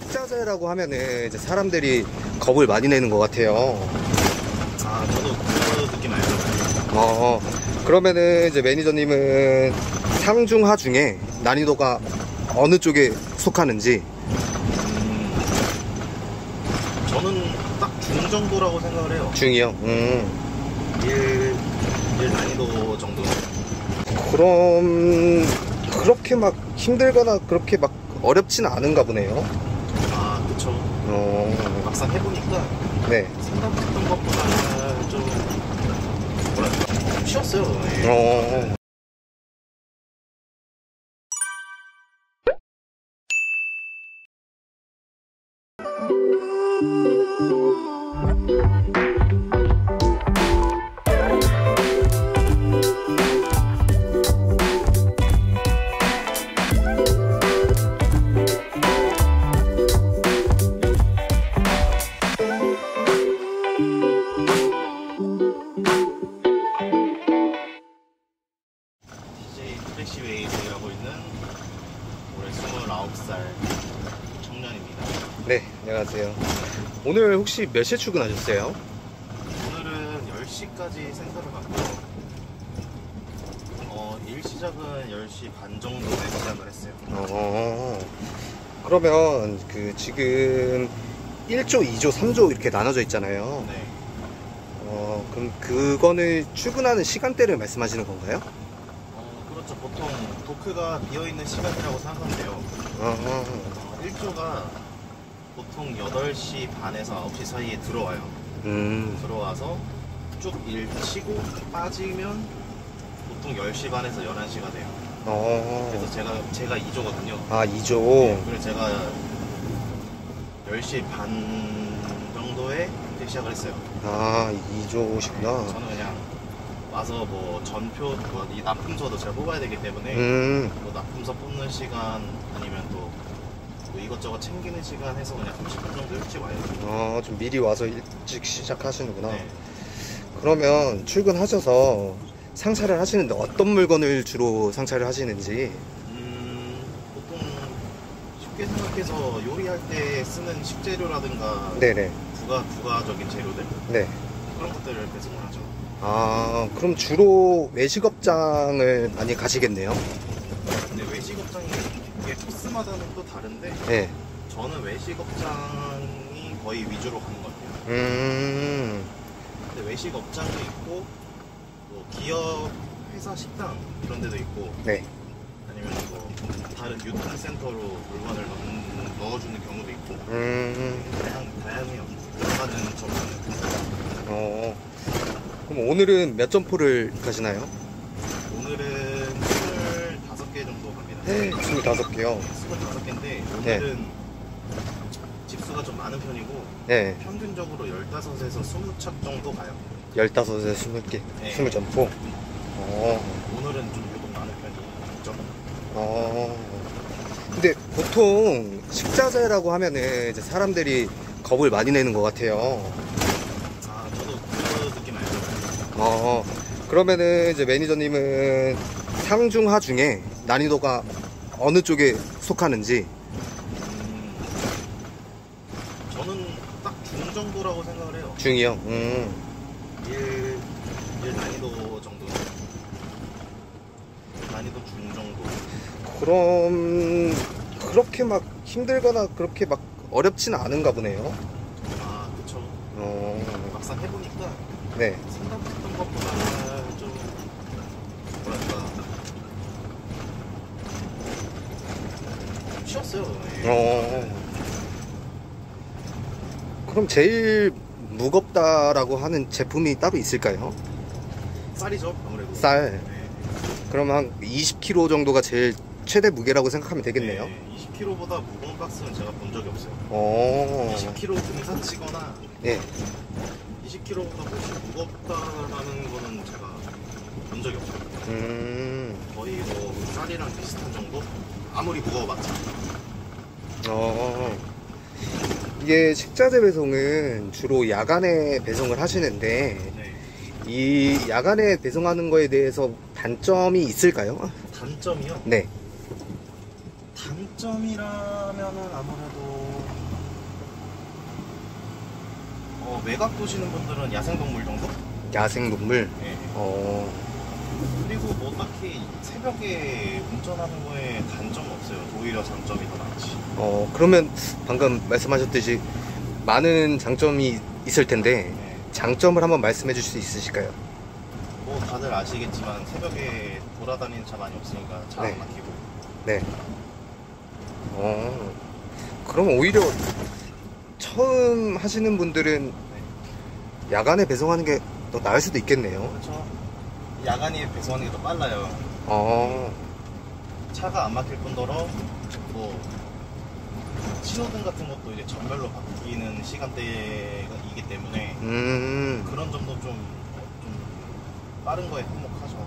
식자재라고 하면은 이제 사람들이 겁을 많이 내는 것 같아요. 아, 저도 그 느낌 알죠. 그러면은 이제 매니저님은 상중하 중에 난이도가 어느 쪽에 속하는지. 저는 딱 중 정도라고 생각을 해요. 중이요? 일 난이도 정도. 그럼 그렇게 막 힘들거나 그렇게 막 어렵진 않은가 보네요. 아, 그쵸. 막상 해보니까 네. 생각했던 것보다는 좀 뭐랄까 좀 쉬웠어요. DJ 플래시웨이즈라고 있는 올해 29살 청년입니다. 네, 안녕하세요. 오늘 혹시 몇 시에 출근하셨어요? 오늘은 10시까지 센터를 갔고요. 일 시작은 10시 반 정도에 시작을 했어요. 그러면 그 지금 1조, 2조, 3조 이렇게 나눠져 있잖아요. 네. 그럼 그거는 출근하는 시간대를 말씀하시는 건가요? 그렇죠. 보통 도크가 비어있는 시간이라고 생각하면 돼요. 1조가 보통 8시 반에서 9시 사이에 들어와요. 들어와서 쭉 일 치고 빠지면 보통 10시 반에서 11시가 돼요. 그래서 제가 2조거든요. 아, 2조. 네, 그래서 제가 10시 반 정도에 이제 시작을 했어요. 아, 2조시구나. 저는 그냥 와서 뭐 전표, 이 납품서도 제가 뽑아야 되기 때문에 뭐 납품서 뽑는 시간 아니면 또 뭐 이것저것 챙기는 시간 해서 그냥 30분 정도 일찍 와요. 좀 미리 와서 일찍 시작하시는구나. 네. 그러면 출근하셔서 상차를 하시는데 어떤 물건을 주로 상차를 하시는지. 보통 쉽게 생각해서 요리할 때 쓰는 식재료라든가 네네. 부가적인 재료들 네. 그런 것들을 배송을 하죠. 아, 그럼 주로 외식업장을 많이 가시겠네요? 근데 외식업장이 이게 코스마다는 또 다른데 네. 저는 외식업장이 거의 위주로 가는 것 같아요. 근데 외식업장도 있고 뭐 기업 회사 식당 이런 데도 있고 네. 아니면 뭐 다른 유통센터로 물건을 넣어주는 경우도 있고 다양해요. 들어가는 점포는. 그럼 오늘은 몇 점포를 가시나요? 오늘은 25개 정도 갑니다. 25개요. 25개인데 오늘은 집수가 좀 많은 편이고 네. 평균적으로 15에서 20차 정도 가요. 15에서 20개, 네. 20점포. 오늘은 좀 유독 많은 편이죠. 근데 보통 식자재라고 하면은 이제 사람들이 겁을 많이 내는 것 같아요. 아, 저도 그 느낌 알죠. 그러면은 이제 매니저님은 상중하 중에 난이도가 어느 쪽에 속하는지. 저는 딱 중 정도라고 생각을 해요. 중이요? 일 난이도 정도. 난이도 중 정도. 그럼 그렇게 막 힘들거나 그렇게 막 어렵진 않은가 보네요. 아, 그쵸. 막상 해보니까 네. 생각했던 것보다는 좀 뭐랄까 좀 쉬웠어요. 그럼 제일 무겁다라고 하는 제품이 따로 있을까요? 쌀이죠, 아무래도. 쌀. 네. 그럼 한 20kg 정도가 제일 최대 무게라고 생각하면 되겠네요. 네, 20kg보다 무거운 박스는 제가 본 적이 없어요. 20kg 등산 치거나 네. 20kg보다 훨씬 무겁다라는 거는 제가 본 적이 없어요. 거의 뭐 쌀이랑 비슷한 정도? 아무리 무거워봤자. 이게 식자재 배송은 주로 야간에 배송을 하시는데 네. 이 야간에 배송하는 거에 대해서 단점이 있을까요? 단점이요? 네. 단점이라면은 아무래도 외곽 도시는 분들은 야생동물 정도? 야생동물. 예. 그리고 뭐 딱히 새벽에 운전하는 거에 단점은 없어요. 오히려 장점이 더 많지. 그러면 방금 말씀하셨듯이 많은 장점이 있을 텐데 예. 장점을 한번 말씀해 주실 수 있으실까요? 뭐 다들 아시겠지만 새벽에 돌아다니는 차 많이 없으니까 차 네. 안 막히고. 네. 그럼 오히려 처음 하시는 분들은 야간에 배송하는 게 더 나을 수도 있겠네요. 그렇죠. 야간에 배송하는 게 더 빨라요. 차가 안 막힐 뿐더러 뭐 신호등 같은 것도 이제 전멸로 바뀌는 시간대이기 때문에 그런 점도 좀 빠른 거에 한몫하죠.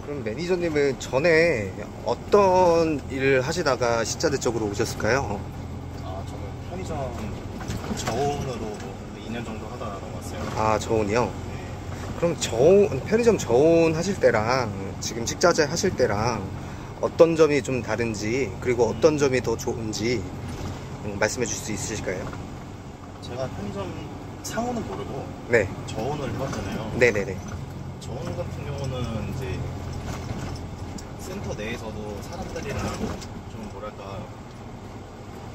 그럼 매니저님은 전에 어떤 일을 하시다가 식자재 쪽으로 오셨을까요? 저는 편의점 저온으로 2년 정도 하다 넘어왔어요. 아, 저온이요? 네. 그럼 편의점 저온 하실 때랑 지금 식자재 하실 때랑 어떤 점이 좀 다른지, 그리고 어떤 점이 더 좋은지 말씀해 주실 수 있으실까요? 제가 편의점 상호는 모르고 네. 저온을 해봤잖아요. 네네네. 저온 같은 경우는 이제 센터 내에서도 사람들이랑 좀 뭐랄까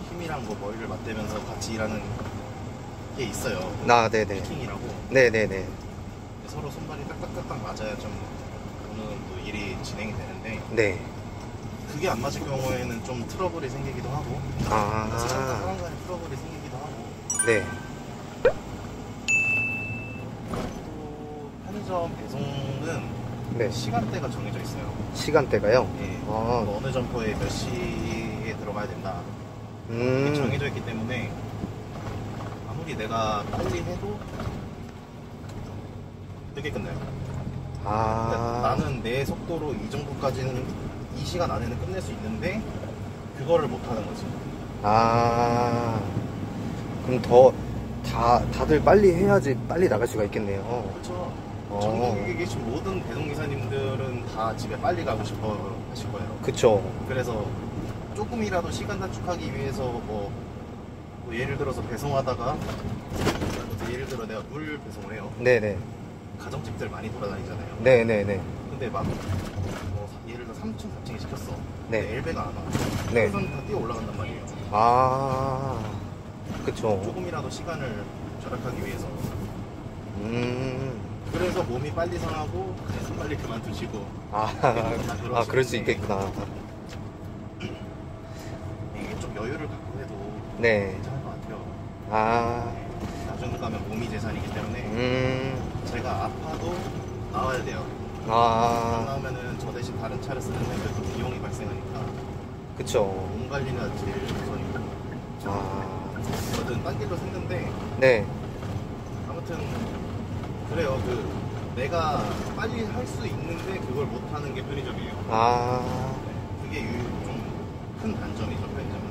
힘이랑 뭐 머리를 맞대면서 같이 일하는 게 있어요. 네네. 피킹이라고. 네네네. 서로 손발이 딱딱딱딱 맞아야 좀 어느 정도 일이 진행이 되는데 네. 그게 안 맞을 경우에는 좀 트러블이 생기기도 하고 사람 간의 트러블이 생기기도 하고 네. 또 편의점 배송은 네. 시간대가 정해져 있어요. 시간대가요? 예. 아. 뭐 어느 점포에 몇 시에 들어가야 된다. 이게 정해져 있기 때문에 아무리 내가 빨리 해도 늦게 끝나요. 그러니까 나는 내 속도로 이 정도까지는 이 시간 안에는 끝낼 수 있는데 그거를 못 하는 거지. 그럼 다들 빨리 해야지 빨리 나갈 수가 있겠네요. 그렇죠. 전국에 계신 모든 배송기사님들은 다 집에 빨리 가고 싶어 하실 거예요. 그쵸. 그래서 조금이라도 시간 단축하기 위해서 뭐 예를 들어서 배송하다가 예를 들어 내가 물 배송을 해요. 네네. 가정집들 많이 돌아다니잖아요. 네네네. 근데 막 예를 들어 3층, 4층에 시켰어. 네. 근데 엘베가 안 와. 네. 그래서 다 뛰어 올라간단 말이에요. 그쵸. 조금이라도 시간을 절약하기 위해서. 그래서 몸이 빨리 상하고 그래서 빨리 그만두시고. 그럴 수 있겠구나. 이게 좀 여유를 갖고 해도 네. 괜찮을 것 같아요. 네. 나중에 가면 몸이 재산이기 때문에 제가 아파도 나와야 돼요. 안 나오면은 저 대신 다른 차를 쓰는데 또 비용이 발생하니까. 그쵸. 몸 관리가 제일 우선이고. 저는 딴 길로 샜는데. 네. 아무튼 그래요. 내가 빨리 할 수 있는데 그걸 못 하는 게 편의점이에요. 그게 좀 큰 단점이죠, 편의점은.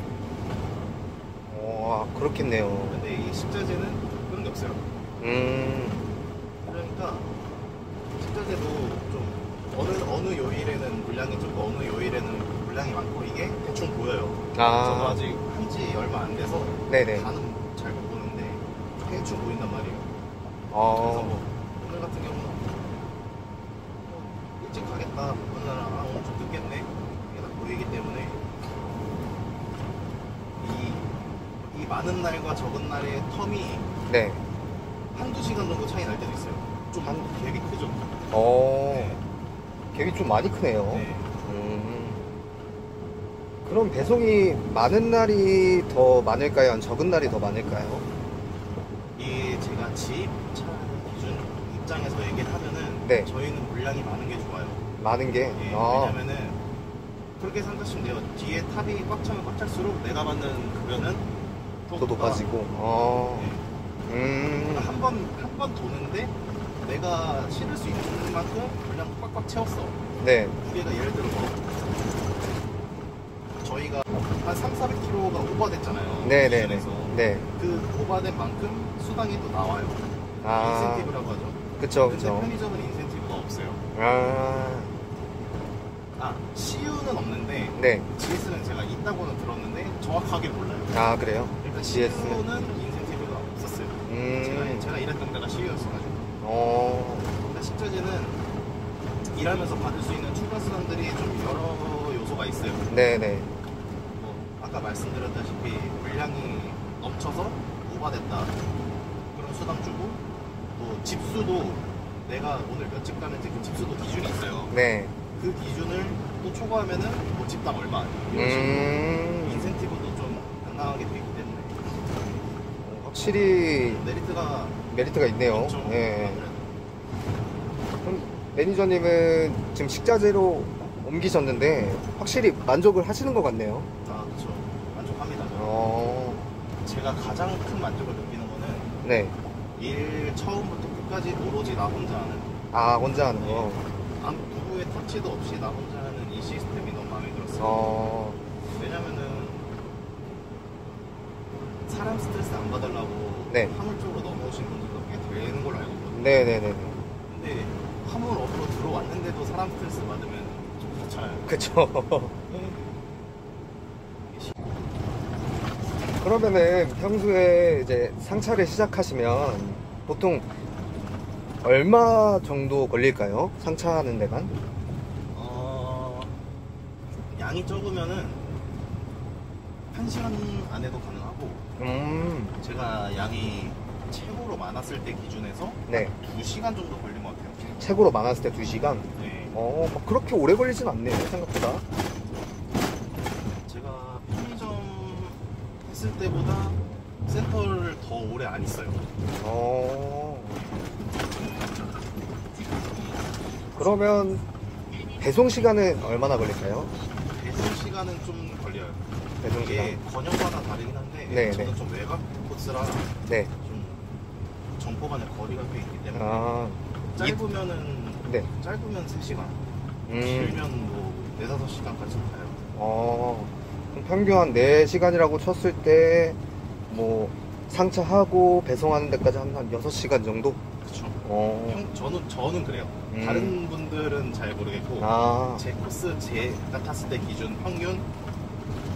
그렇겠네요. 근데 이 식자재는 그런 게 없어요. 그러니까 식자재도 좀 어느 요일에는 물량이 적고 어느 요일에는 물량이 많고 이게 대충 보여요. 저도 아직 한지 얼마 안 돼서 네네. 다는 잘 못 보는데 대충 보인단 말이에요. 그래서 뭐 오늘 같은 경우는 일찍 가겠다. 어느 날은 오늘 좀 늦겠네. 이게 다 보이기 때문에 이 많은 날과 적은 날의 텀이 네. 한두 시간 정도 차이 날 때도 있어요. 좀 갭이 크죠. 네. 갭이 좀 많이 크네요. 네. 그럼 배송이 많은 날이 더 많을까요? 아니면 적은 날이 더 많을까요? 이 제가 지입차 기준 입장에서 얘기를 하면은 네. 저희는 물량이 많은 게 좋아요. 많은 게? 예, 왜냐면은 그렇게 생각하시면 돼요. 뒤에 탑이 꽉 차면 꽉 찰수록 내가 받는 급여는 더 높아지고. 그러니까 한 번 도는데 내가 실을 수 있는 만큼 물량 꽉꽉 채웠어. 네. 무게가 예를 들어 저희가 한 300~400kg가 오버됐잖아요. 네네네. 네. 그 오버된 만큼 수당이 또 나와요. 인센티브라고 하죠. 그쵸, 근데 그쵸. 편의점은 인센티브가 없어요. CU는 없는데 네. GS는 제가 있다고는 들었는데 정확하게 몰라요. 아 그래요? 일단 GS. CU는 인센티브가 없었어요. 제가 일했던 데가 CU였어가지고. 근데 식자재는 일하면서 받을 수 있는 추가 수당들이 좀 여러 요소가 있어요. 네네. 뭐 아까 말씀드렸다시피 물량이 넘쳐서 오버됐다. 그럼 수당 주고 또 집수도 내가 오늘 몇 집 가는지 그 집수도 기준이 있어요. 네. 그 기준을 또 초과하면은 뭐 집당 얼마 이런 식으로 인센티브도 좀 당당하게 되기 때문에 확실히 메리트가 있네요. 많죠. 네. 아무래도. 그럼 매니저님은 지금 식자재로 옮기셨는데 확실히 만족을 하시는 것 같네요. 아 그렇죠. 만족합니다. 저는. 제가 가장 큰 만족을 느끼는 거는 네. 일 처음부터 끝까지 오로지 나 혼자 하는. 아 혼자 하는 거. 누구의 터치도 없이 나 혼자 하는 이 시스템이 너무 마음에 들었어요. 왜냐면은 사람 스트레스 안 받으려고 네. 화물 쪽으로 넘어오신 분들도 꽤 되는 걸로 알고 있거든요. 네네네. 근데 화물 업으로 들어왔는데도 사람 스트레스 받으면 좀 그렇잖아요. 그쵸. 그러면은 평소에 이제 상차를 시작하시면 보통 얼마 정도 걸릴까요? 상차하는 데만? 양이 적으면은 1시간 안에도 가능하고 제가 양이 최고로 많았을 때 기준해서 네. 2시간 정도 걸린 것 같아요. 최고로 많았을 때 2시간? 네. 막 그렇게 오래 걸리진 않네요, 생각보다. 제가 편의점 했을 때보다 센터를 더 오래 안 있어요. 그러면 배송 시간은 얼마나 걸릴까요? 배송 시간은 좀 걸려요. 배송 이게 시간. 건영마다 다르긴 한데 네, 저는 네. 좀 외곽 코스라 네. 좀 점포 간의 거리가 꽤 있기 때문에 짧으면은 네. 짧으면 3시간 길면 뭐 4-5시간까지 가요. 그럼 평균 한 4시간이라고 쳤을 때 뭐 상차하고 배송하는 데까지 한 6시간 정도? 그쵸. 어. 저는 그래요. 다른 분들은 잘 모르겠고 제 코스 제가 탔을 때 기준 평균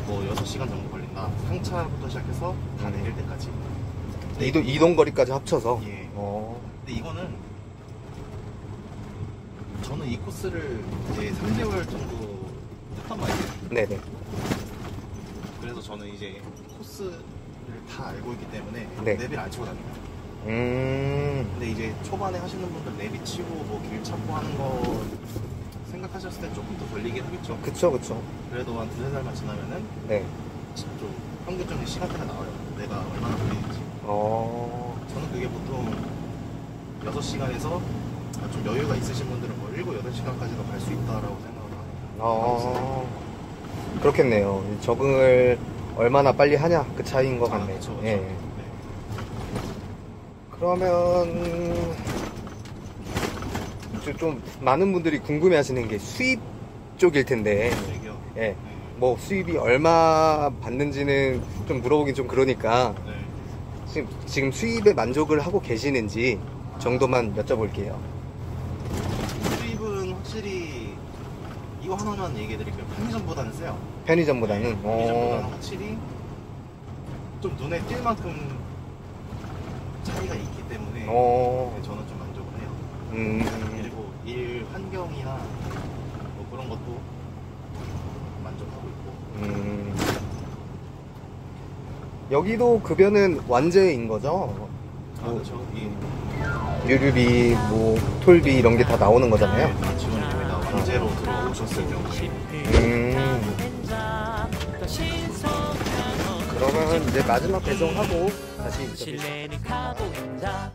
뭐 6시간 정도 걸린다. 상차부터 시작해서 다 내릴 때까지. 이동 거리까지 합쳐서? 예. 근데 이거는 저는 이 코스를 이제 3개월 정도 탔단 말이에요. 네네. 그래서 저는 이제 코스를 다 알고 있기 때문에 네. 내비를 안 치고 다녀요. 근데 이제 초반에 하시는 분들 내비 치고 뭐 길 찾고 하는 거 생각하셨을 때 조금 더 걸리긴 하겠죠. 그쵸. 그래도 한 2-3달만 지나면은 네. 좀 평균적인 시간대가 나와요. 내가 얼마나 걸리는지. 저는 그게 보통 6시간에서 좀 여유가 있으신 분들은 뭐 7-8시간까지도 갈 수 있다라고 생각을 하고 그렇겠네요. 적응을 얼마나 빨리 하냐 그 차이인 것 같네요. 그쵸. 예. 네. 그러면 좀 많은 분들이 궁금해 하시는 게 수입 쪽일 텐데 얘기요. 예. 뭐 수입이 얼마 받는지는 좀 물어보긴 좀 그러니까 네. 지금 수입에 만족을 하고 계시는지 정도만 여쭤볼게요. 수입은 확실히 이거 하나만 얘기해 드릴게요. 편의점보다는 세요. 편의점보다는? 편의점보다는 확실히 좀 눈에 띌 만큼 차이가 있기 때문에 저는 좀 만족을 해요. 그리고 일 환경이나 뭐 그런 것도 만족하고 있고. 여기도 급여는 완제인 거죠? 그렇죠. 유류비, 뭐 톨비 이런 게 다 나오는 거잖아요. 네, 다 지원이 됩니다. 완제로 들어오셨을 경우에. 그러면 이제 마지막 배송하고 다시 실내는 가본다.